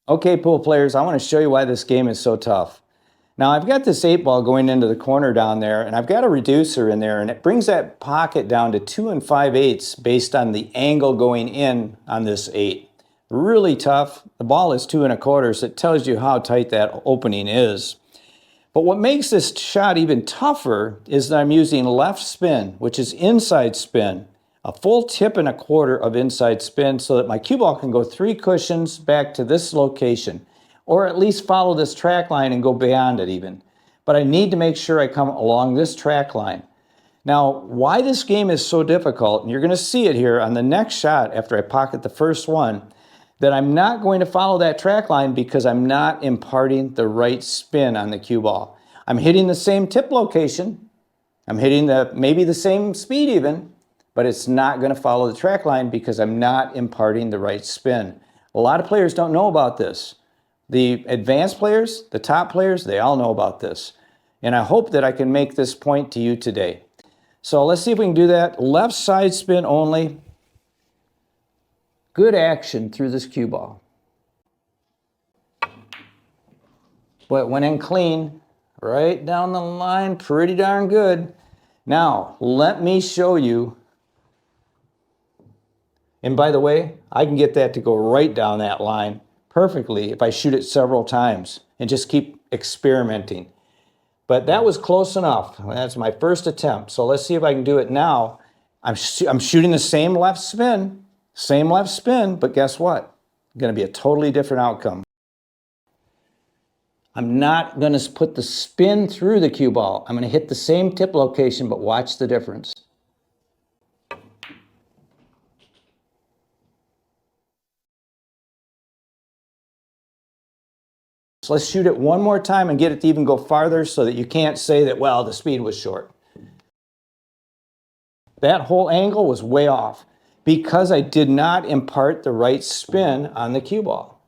Okay, pool players, I want to show you why this game is so tough. Now I've got this 8-ball going into the corner down there, and I've got a reducer in there, and it brings that pocket down to 2 5/8 based on the angle going in on this 8. Really tough. The ball is 2 1/4, so it tells you how tight that opening is. But what makes this shot even tougher is that I'm using left spin, which is inside spin. A full 1 1/4 of inside spin so that my cue ball can go 3 cushions back to this location, or at least follow this track line and go beyond it even. But I need to make sure I come along this track line. Now, why this game is so difficult, and you're going to see it here on the next shot after I pocket the first one, that I'm not going to follow that track line because I'm not imparting the right spin on the cue ball. I'm hitting the same tip location, I'm hitting maybe the same speed even, but it's not going to follow the track line because I'm not imparting the right spin. A lot of players don't know about this. The advanced players, the top players, they all know about this. And I hope that I can make this point to you today. So let's see if we can do that. Left side spin only. Good action through this cue ball. But it went in clean, right down the line, pretty darn good. Now, let me show you. And by the way, I can get that to go right down that line perfectly if I shoot it several times and just keep experimenting. But that was close enough. That's my first attempt. So let's see if I can do it now. I'm shooting the same left spin, but guess what? It's going to be a totally different outcome. I'm not going to put the spin through the cue ball. I'm going to hit the same tip location, but watch the difference. So let's shoot it one more time and get it to even go farther so that you can't say that, well, the speed was short. That whole angle was way off because I did not impart the right spin on the cue ball.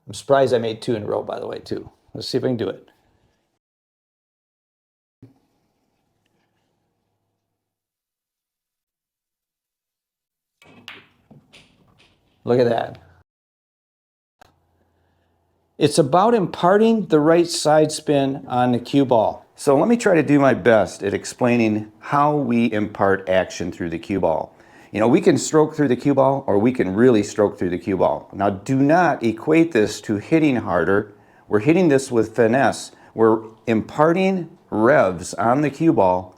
I'm surprised I made 2 in a row, by the way, too. Let's see if I can do it. Look at that. It's about imparting the right side spin on the cue ball. So let me try to do my best at explaining how we impart action through the cue ball. You know, we can stroke through the cue ball, or we can really stroke through the cue ball. Now, do not equate this to hitting harder. We're hitting this with finesse. We're imparting revs on the cue ball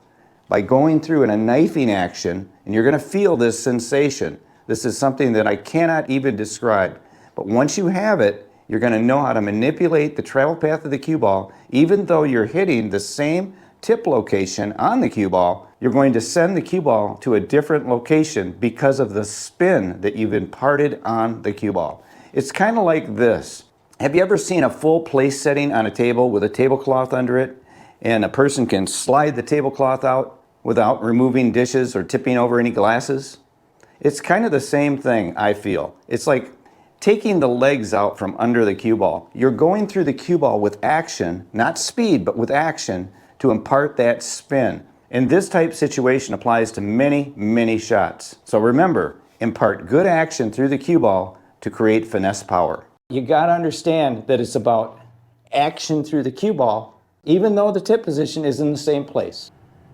by going through in a knifing action, and you're going to feel this sensation. This is something that I cannot even describe. But once you have it, you're going to know how to manipulate the travel path of the cue ball. Even though you're hitting the same tip location on the cue ball, you're going to send the cue ball to a different location because of the spin that you've imparted on the cue ball. It's kind of like this. Have you ever seen a full place setting on a table with a tablecloth under it, and a person can slide the tablecloth out without removing dishes or tipping over any glasses? It's kind of the same thing, I feel. It's like taking the legs out from under the cue ball. You're going through the cue ball with action, not speed, but with action to impart that spin. And this type situation applies to many, many shots. So remember, impart good action through the cue ball to create finesse power. You got to understand that it's about action through the cue ball, even though the tip position is in the same place.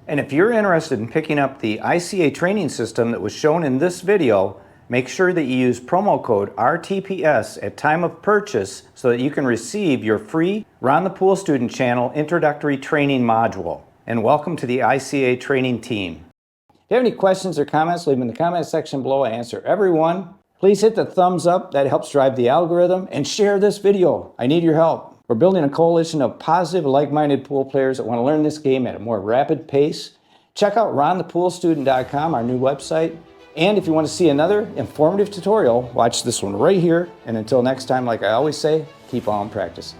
And if you're interested in picking up the ICA training system that was shown in this video, make sure that you use promo code RTPS at time of purchase so that you can receive your free Ron the Pool Student Channel introductory training module. And welcome to the ICA training team. If you have any questions or comments, leave them in the comment section below. I answer everyone. Please hit the thumbs up. That helps drive the algorithm. And share this video. I need your help. We're building a coalition of positive, like-minded pool players that want to learn this game at a more rapid pace. Check out ronthepoolstudent.com, our new website. And if you want to see another informative tutorial, watch this one right here. And until next time, like I always say, keep on practicing.